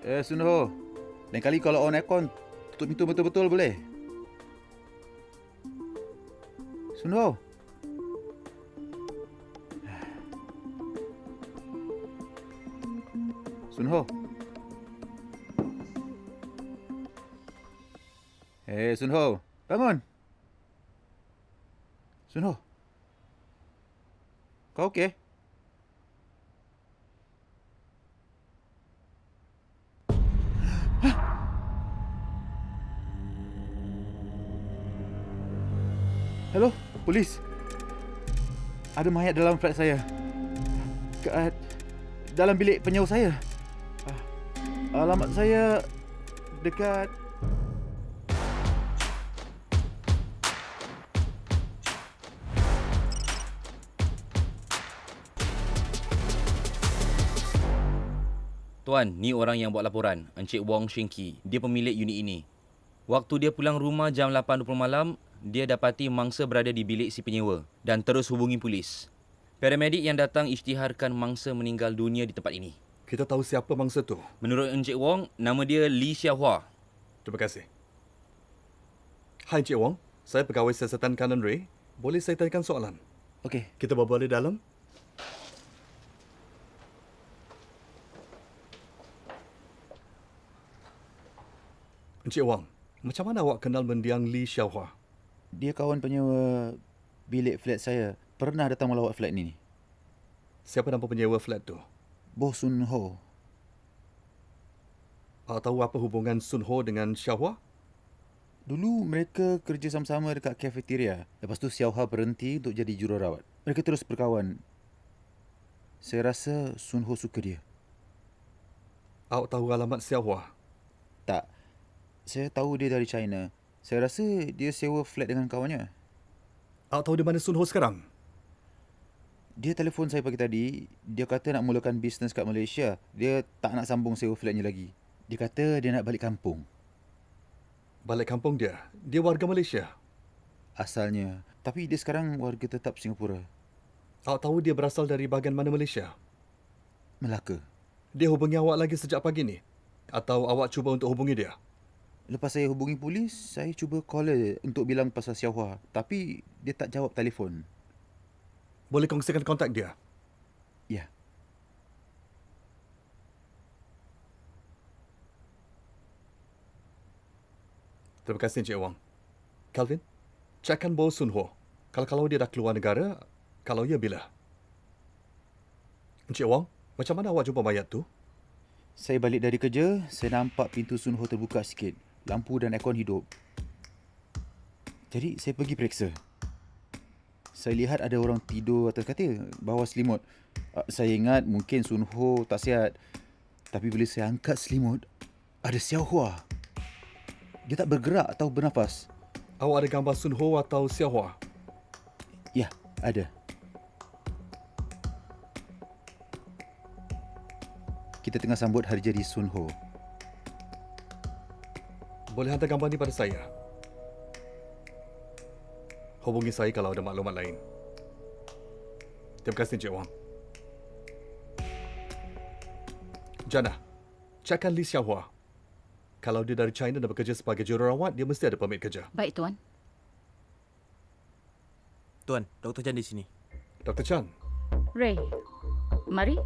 Sunho. Lain kali kalau on aircon, tutup pintu betul-betul boleh? Sunho. Sunho. Sunho. Bangun. Sunho. Kau okey? Hello, polis. Ada mayat dalam flat saya. Dalam bilik penyewa saya. Alamat saya dekat... Tuan, ni orang yang buat laporan, Encik Wong Shinki. Dia pemilik unit ini. Waktu dia pulang rumah jam 8.20 malam, dia dapati mangsa berada di bilik si penyewa dan terus hubungi polis. Paramedik yang datang isytiharkan mangsa meninggal dunia di tempat ini. Kita tahu siapa mangsa tu. Menurut Encik Wong, nama dia Lee Xiaohua. Terima kasih. Hai Encik Wong, saya pegawai siasatan kanan Ray. Boleh saya tanyakan soalan? Okey. Kita bawa di dalam. Encik Wong, macam mana awak kenal mendiang Lee Xiaohua? Dia kawan penyewa bilik flat saya. Pernah datang melawat flat ni. Siapa nama penyewa flat tu? Boh Sun Ho. Awak tahu apa hubungan Sun Ho dengan Xiaohua? Dulu mereka kerja sama-sama dekat kafeteria. Lepas tu Xiaohua berhenti untuk jadi jururawat. Mereka terus berkawan. Saya rasa Sun Ho suka dia. Awak tahu alamat Xiaohua? Tak. Saya tahu dia dari China. Saya rasa dia sewa flat dengan kawannya. Awak tahu di mana Sun Ho sekarang? Dia telefon saya pagi tadi. Dia kata nak mulakan bisnes kat Malaysia. Dia tak nak sambung sewa flatnya lagi. Dia kata dia nak balik kampung. Balik kampung dia? Dia warga Malaysia? Asalnya. Tapi dia sekarang warga tetap Singapura. Awak tahu dia berasal dari bahagian mana Malaysia? Melaka. Dia hubungi awak lagi sejak pagi ni? Atau awak cuba untuk hubungi dia? Lepas saya hubungi polis, saya cuba call dia untuk bilang pasal Xiaohua. Tapi dia tak jawab telefon. Boleh kongsikan kontak dia? Ya. Terima kasih Encik Wong. Calvin, cekkan bawa Sun Ho. Kalau dia dah keluar negara, kalau ya bila? Encik Wong, macam mana awak jumpa mayat tu? Saya balik dari kerja, saya nampak pintu Sun Ho terbuka sikit. Lampu dan aircon hidup. Jadi saya pergi periksa. Saya lihat ada orang tidur atas katil, bawah selimut. Saya ingat mungkin Sun Ho tak sihat. Tapi bila saya angkat selimut, ada Xiaohua. Dia tak bergerak atau bernafas. Awak ada gambar Sun Ho atau Xiaohua? Ya, ada. Kita tengah sambut hari jadi Sun Ho. Boleh hantar gambar ni pada saya. Hubungi saya kalau ada maklumat lain. Terima kasih Encik Wong. Jana, cekkan Lee Xiaohua. Kalau dia dari China dan bekerja sebagai jururawat, dia mesti ada permit kerja. Baik, Tuan. Tuan, Dr. Chan di sini. Dr. Chan, Ray, mari.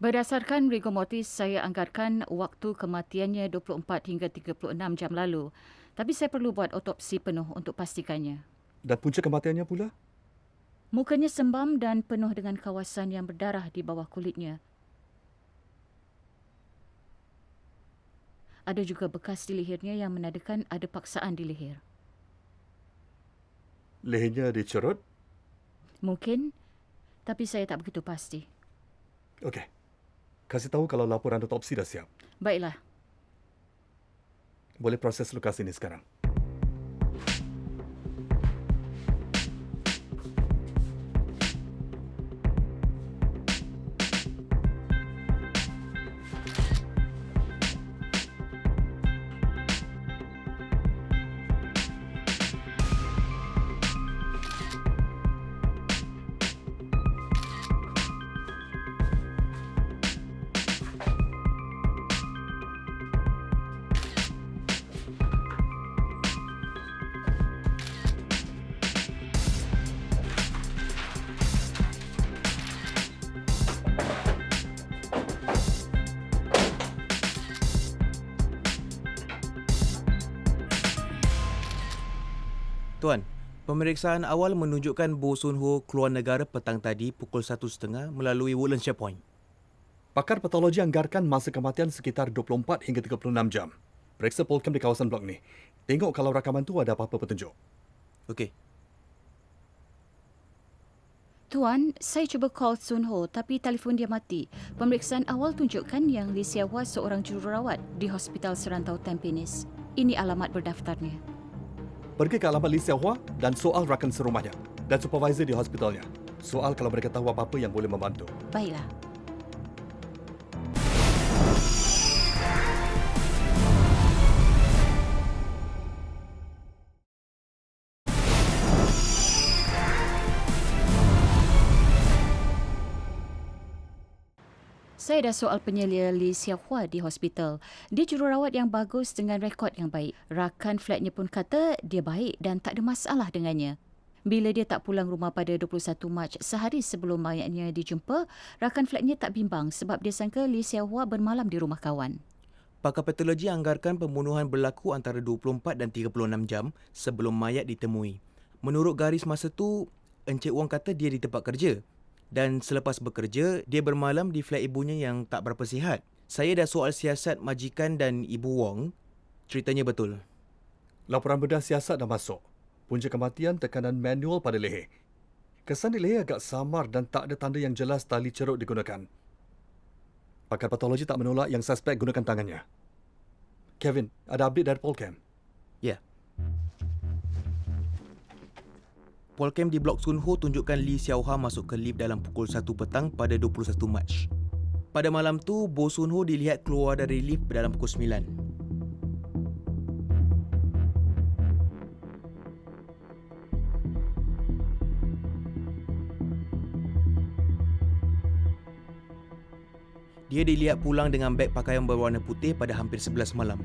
Berdasarkan rigor mortis, saya anggarkan waktu kematiannya 24 hingga 36 jam lalu. Tapi saya perlu buat otopsi penuh untuk pastikannya. dan punca kematiannya pula? Mukanya sembam dan penuh dengan kawasan yang berdarah di bawah kulitnya. Ada juga bekas di lehernya yang menandakan ada paksaan di leher. Lehernya dicerut? Mungkin, tapi saya tak begitu pasti. Okey. Kasih tahu kalau laporan otopsi dah siap. Baiklah. Boleh proses lukas ini sekarang. Tuan, pemeriksaan awal menunjukkan Bo Sun Ho keluar negara petang tadi pukul 1.30 melalui Woodlands Checkpoint. Pakar patologi anggarkan masa kematian sekitar 24 hingga 36 jam. Periksa polcam di kawasan blok ni. Tengok kalau rakaman tu ada apa-apa petunjuk. Okey. Tuan, saya cuba call Sun Ho tapi telefon dia mati. Pemeriksaan awal tunjukkan yang Lee Sia Hua seorang jururawat di Hospital Serantau Tampines. Ini alamat berdaftarnya. Pergi ke alamat Lee Sia Hua dan soal rakan serumahnya dan supervisor di hospitalnya. Soal kalau mereka tahu apa-apa yang boleh membantu. Baiklah. Saya dah soal penyelia Lee Sia Hua di hospital. Dia jururawat yang bagus dengan rekod yang baik. Rakan flatnya pun kata dia baik dan tak ada masalah dengannya. Bila dia tak pulang rumah pada 21 Mac sehari sebelum mayatnya dijumpa, rakan flatnya tak bimbang sebab dia sangka Lee Sia Hua bermalam di rumah kawan. Pakar patologi anggarkan pembunuhan berlaku antara 24 dan 36 jam sebelum mayat ditemui. Menurut garis masa tu, Encik Wong kata dia di tempat kerja. Dan selepas bekerja, dia bermalam di flat ibunya yang tak berapa sihat. Saya dah soal siasat majikan dan Ibu Wong. Ceritanya betul. Laporan bedah siasat dah masuk. Punca kematian tekanan manual pada leher. Kesan di leher agak samar dan tak ada tanda yang jelas tali cerut digunakan. Pakar patologi tak menolak yang suspek gunakan tangannya. Kevin, ada update dari polcam? Ya. Polcam di Blok Sun Ho tunjukkan Lee Sia Hua masuk ke lift dalam pukul 1 petang pada 21 Mac. Pada malam tu, Bo Sun Ho dilihat keluar dari lift dalam pukul 9. Dia dilihat pulang dengan beg pakaian berwarna putih pada hampir 11 malam.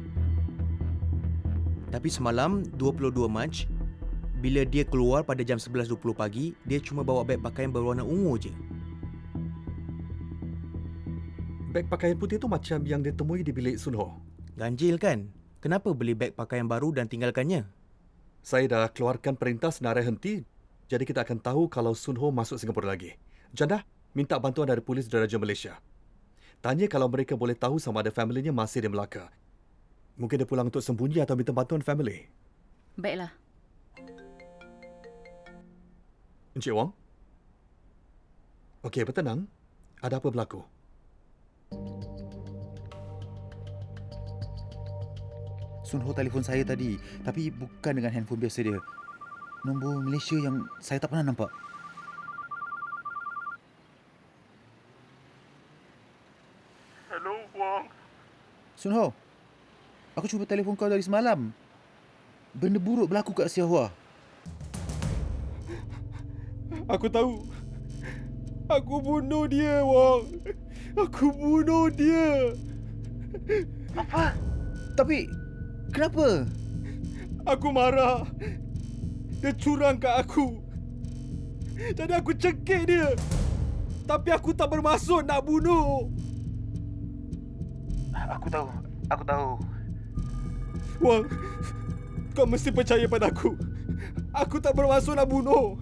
Tapi semalam, 22 Mac, bila dia keluar pada jam 11.20 pagi, dia cuma bawa beg pakaian berwarna ungu je. Beg pakaian putih tu macam yang ditemui di bilik Sun Ho. Ganjil kan? Kenapa beli beg pakaian baru dan tinggalkannya? Saya dah keluarkan perintah senarai henti, jadi kita akan tahu kalau Sun Ho masuk Singapura lagi. Jandah, minta bantuan dari Polis Diraja Malaysia. Tanya kalau mereka boleh tahu sama ada familinya masih di Melaka. Mungkin dia pulang untuk sembunyi atau minta bantuan family. Baiklah. Encik Wong? Okey, bertenang. Ada apa berlaku? Sun Ho telefon saya tadi, tapi bukan dengan handphone biasa dia. Nombor Malaysia yang saya tak pernah nampak. Hello, Wong. Sun Ho, aku cuba telefon kau dari semalam. Benda buruk berlaku kat Sia Hua. Aku tahu. Aku bunuh dia, Wong. Aku bunuh dia. Apa? Tapi, kenapa? Aku marah. Dia curang kat aku. Jadi aku cekik dia. Tapi aku tak bermaksud nak bunuh. Aku tahu. Wong, kau mesti percaya pada aku. Aku tak bermaksud nak bunuh.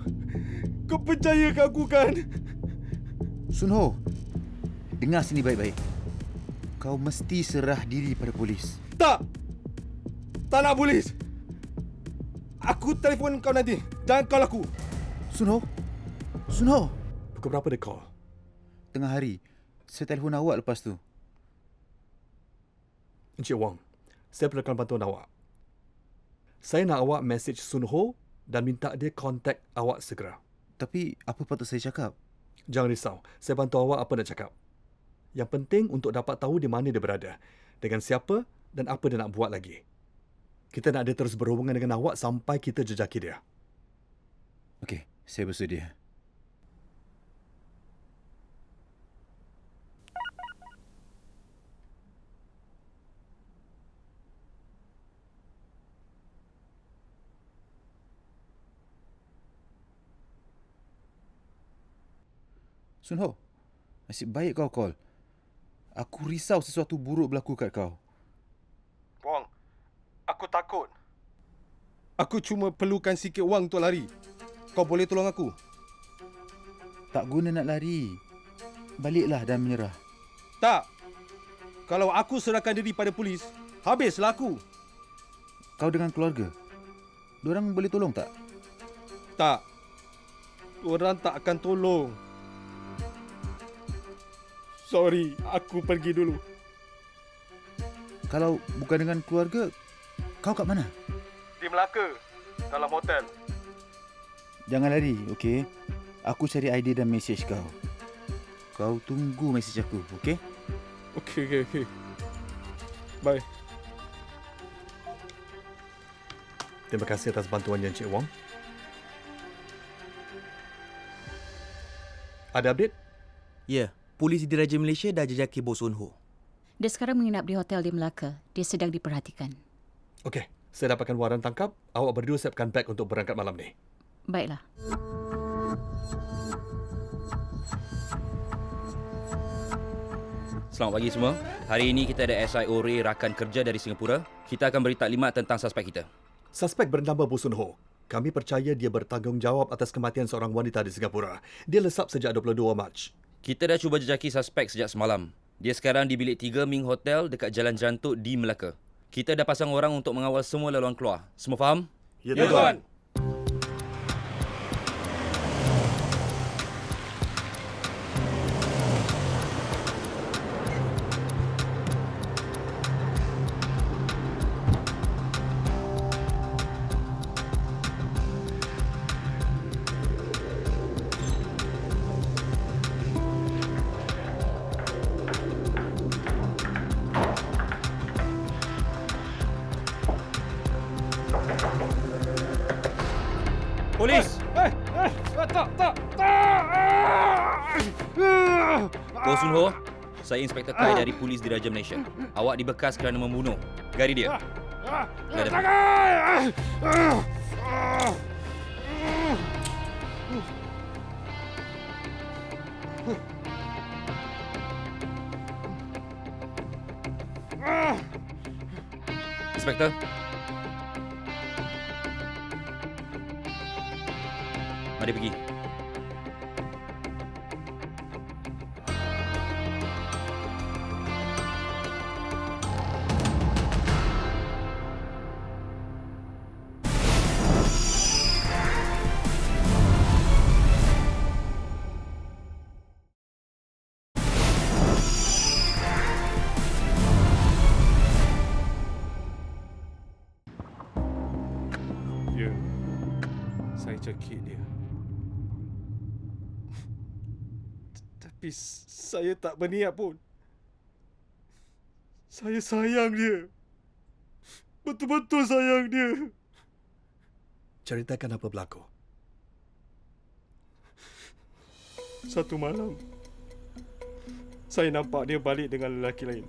Kau percaya ke aku kan? Sun Ho, dengar sini baik-baik. Kau mesti serah diri pada polis. Tak. Tak nak polis. Aku telefon kau nanti. Jangan call aku. Sun Ho, Pukul berapa dia call? tengah hari. Saya telefon awak lepas tu. Encik Wong, saya perlukan bantuan awak. Saya nak awak message Sun Ho dan minta dia kontak awak segera. Tapi, apa patut saya cakap? Jangan risau, saya bantu awak apa nak cakap. Yang penting untuk dapat tahu di mana dia berada, dengan siapa dan apa dia nak buat lagi. Kita nak dia terus berhubungan dengan awak sampai kita jejaki dia. Okey, saya bersedia. Sun Ho, nasib baik kau call. Aku risau sesuatu buruk berlaku kat kau. Wong, aku takut. Aku cuma perlukan sikit wang untuk lari. Kau boleh tolong aku? Tak guna nak lari. Baliklah dan menyerah. Tak. Kalau aku serahkan diri pada polis, habislah aku. Kau dengan keluarga, diorang boleh tolong tak? Tak. Orang tak akan tolong. Sorry, aku pergi dulu. Kalau bukan dengan keluarga, kau kat mana? Di Melaka, dalam hotel. Jangan lari, okey? Aku cari idea dan mesej kau. Kau tunggu mesej aku, okey? Okey. Bye. Terima kasih atas bantuannya Encik Wong. Ada update? Ya, polis Diraja Malaysia dah jejaki Bos Sun Ho. Dia sekarang menginap di hotel di Melaka. Dia sedang diperhatikan. Okey, saya dapatkan waran tangkap. Awak berdua siapkan beg untuk berangkat malam ni. Baiklah. Selamat pagi semua. Hari ini kita ada SIO Ray rakan kerja dari Singapura. Kita akan beri taklimat tentang suspek kita. Suspek bernama Bos Sun Ho. Kami percaya dia bertanggungjawab atas kematian seorang wanita di Singapura. Dia lesap sejak 22 Mac. Kita dah cuba jejaki suspek sejak semalam. Dia sekarang di bilik 3 Ming Hotel dekat Jalan Jantuk di Melaka. Kita dah pasang orang untuk mengawal semua laluan keluar. Semua faham? Ya, Tuan. Polis! Tak. Bos Sun Ho, saya Inspektor Kai dari Polis Diraja Malaysia. Awak dibekas kerana membunuh. Gari dia. Ladang. Inspektor. Mari pergi. Ya. Saya cekik dia. Tapi saya tak berniat pun. Saya sayang dia. Betul-betul sayang dia. Ceritakan apa berlaku. Satu malam, saya nampak dia balik dengan lelaki lain.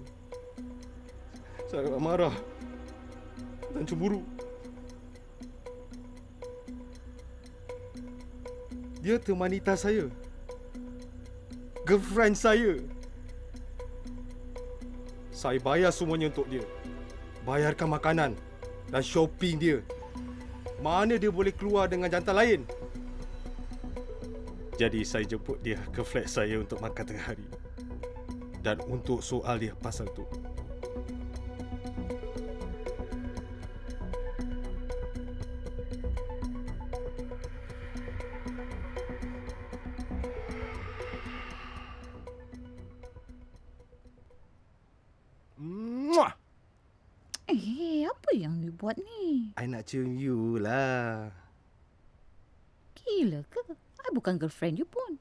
Saya agak marah dan cemburu. Dia temanita saya. Girlfriend saya. Saya bayar semuanya untuk dia. Bayarkan makanan dan shopping dia. Mana dia boleh keluar dengan jantan lain? Jadi saya jemput dia ke flat saya untuk makan tengah hari. Dan untuk soal dia pasal tu. Muah! Apa yang you buat ni? I nak cium you lah. Gila ke? I bukan girlfriend you pun.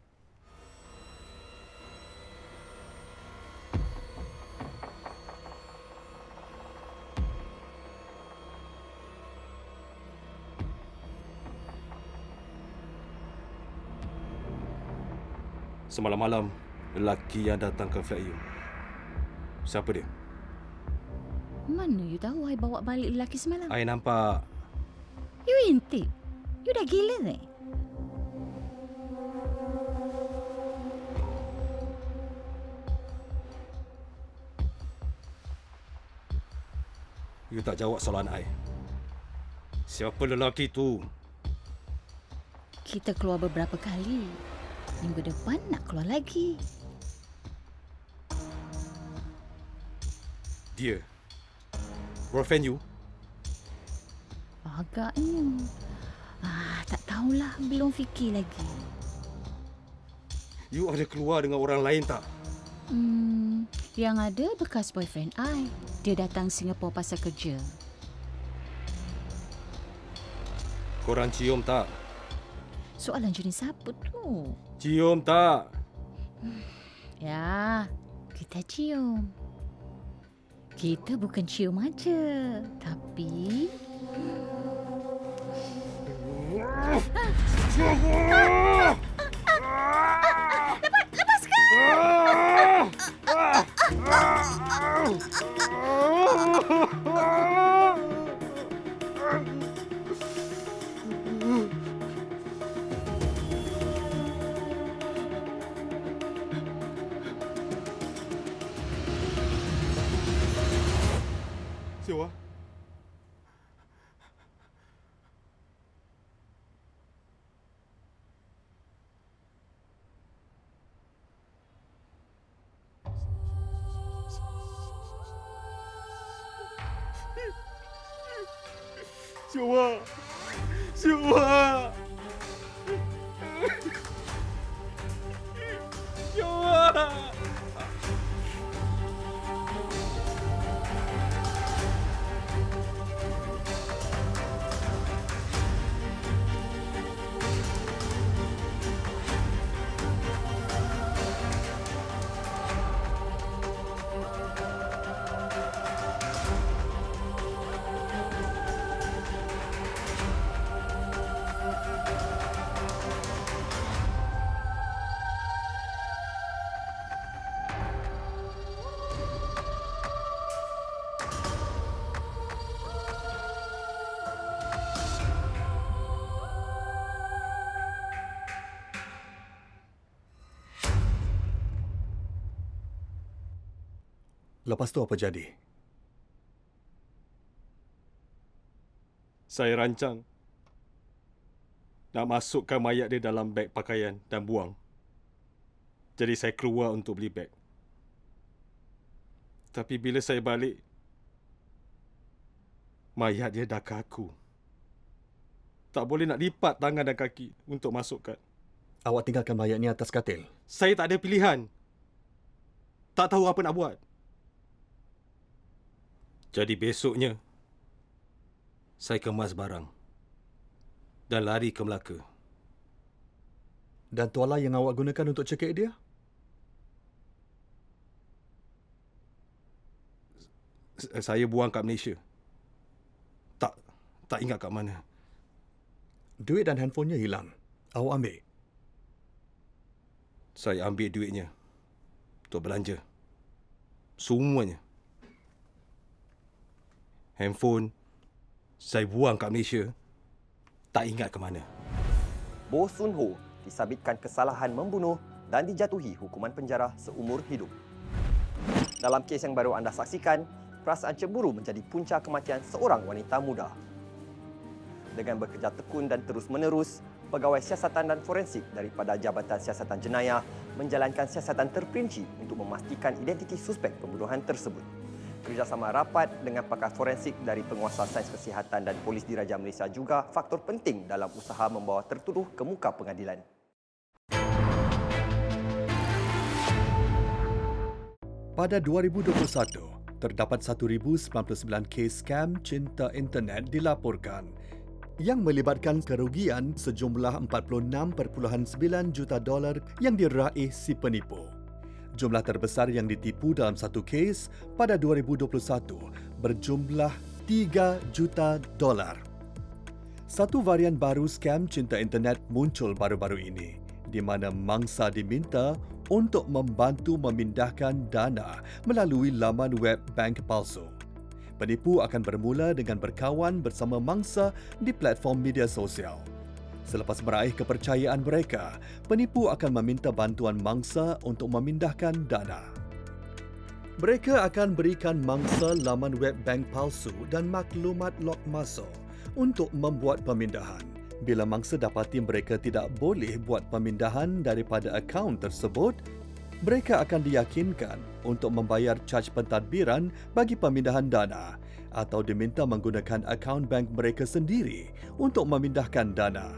Semalam malam, lelaki yang datang ke flat you. Siapa dia? Mana you tahu I bawa balik lelaki semalam? I nampak. You intip. You dah gila eh? You tak jawab soalan I. Siapa lelaki tu? Kita keluar beberapa kali. Minggu depan nak keluar lagi. Dia. Girlfriend you? Agaknya. Tak tahulah. Belum fikir lagi. You ada keluar dengan orang lain tak? Yang ada bekas boyfriend I. Dia datang Singapura pasal kerja. Korang cium tak? Soalan jenis apa tu? Cium tak? Ya, kita cium. Kita bukan cium aja, tapi... Siwa? Siwa! Siwa! Siwa! Lepas tu apa jadi? Saya rancang nak masukkan mayat dia dalam beg pakaian dan buang. Jadi saya keluar untuk beli beg. Tapi bila saya balik, mayat dia dah kaku. Tak boleh nak lipat tangan dan kaki untuk masukkan. Awak tinggalkan mayat ni atas katil. Saya tak ada pilihan. Tak tahu apa nak buat. Jadi besoknya, saya kemas barang dan lari ke Melaka. Dan tuala yang awak gunakan untuk cekik dia? Saya buang kat Malaysia. Tak ingat kat mana. Duit dan handphonenya hilang. Awak ambil? Saya ambil duitnya untuk belanja. Semuanya. Handphone saya buang kat Malaysia. Tak ingat ke mana. Boh Sun Ho disabitkan kesalahan membunuh dan dijatuhi hukuman penjara seumur hidup. Dalam kes yang baru anda saksikan, perasaan cemburu menjadi punca kematian seorang wanita muda. Dengan bekerja tekun dan terus-menerus, pegawai siasatan dan forensik daripada Jabatan Siasatan Jenayah menjalankan siasatan terperinci untuk memastikan identiti suspek pembunuhan tersebut. Kerjasama rapat dengan pakar forensik dari penguasa sains kesihatan dan polis diraja Malaysia juga faktor penting dalam usaha membawa tertuduh ke muka pengadilan. Pada 2021, terdapat 1,099 kes skam cinta internet dilaporkan yang melibatkan kerugian sejumlah $46.9 juta yang diraih si penipu. Jumlah terbesar yang ditipu dalam satu kes pada 2021 berjumlah $3 juta. Satu varian baru skam cinta internet muncul baru-baru ini, di mana mangsa diminta untuk membantu memindahkan dana melalui laman web bank palsu. Penipu akan bermula dengan berkawan bersama mangsa di platform media sosial. Selepas meraih kepercayaan mereka, penipu akan meminta bantuan mangsa untuk memindahkan dana. Mereka akan berikan mangsa laman web bank palsu dan maklumat log masuk untuk membuat pemindahan. Bila mangsa dapati mereka tidak boleh buat pemindahan daripada akaun tersebut, mereka akan diyakinkan untuk membayar caj pentadbiran bagi pemindahan dana atau diminta menggunakan akaun bank mereka sendiri untuk memindahkan dana.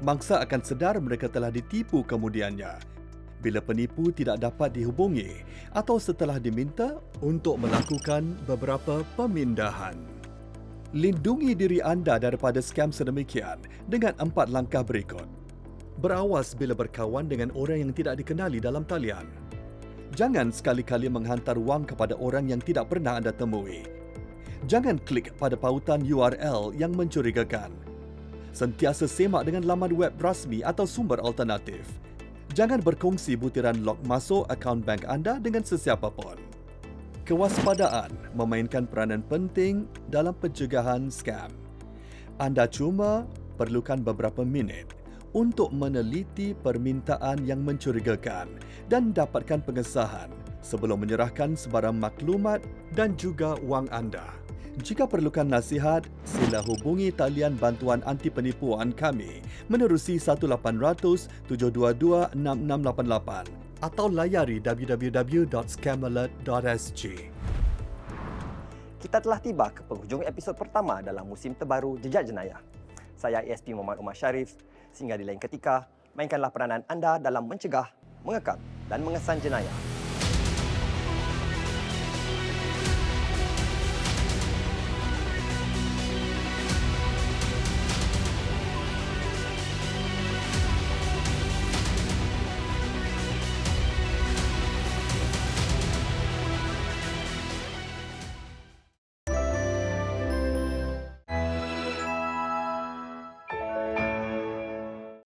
Mangsa akan sedar mereka telah ditipu kemudiannya bila penipu tidak dapat dihubungi atau setelah diminta untuk melakukan beberapa pemindahan. Lindungi diri anda daripada skam sedemikian dengan 4 langkah berikut. Berawas bila berkawan dengan orang yang tidak dikenali dalam talian. Jangan sekali-kali menghantar wang kepada orang yang tidak pernah anda temui. Jangan klik pada pautan URL yang mencurigakan. Sentiasa semak dengan laman web rasmi atau sumber alternatif. Jangan berkongsi butiran log masuk akaun bank anda dengan sesiapa pun. Kewaspadaan memainkan peranan penting dalam pencegahan skam. Anda cuma perlukan beberapa minit untuk meneliti permintaan yang mencurigakan dan dapatkan pengesahan sebelum menyerahkan sebarang maklumat dan juga wang anda. Jika perlukan nasihat, sila hubungi talian bantuan anti penipuan kami menerusi 1-800-722-6688 atau layari www.scamalert.sg. Kita telah tiba ke penghujung episod pertama dalam musim terbaru Jejak Jenayah. Saya ASP Muhammad Umar Sharif. Sehingga di lain ketika, mainkanlah peranan anda dalam mencegah, mengekang dan mengesan jenayah.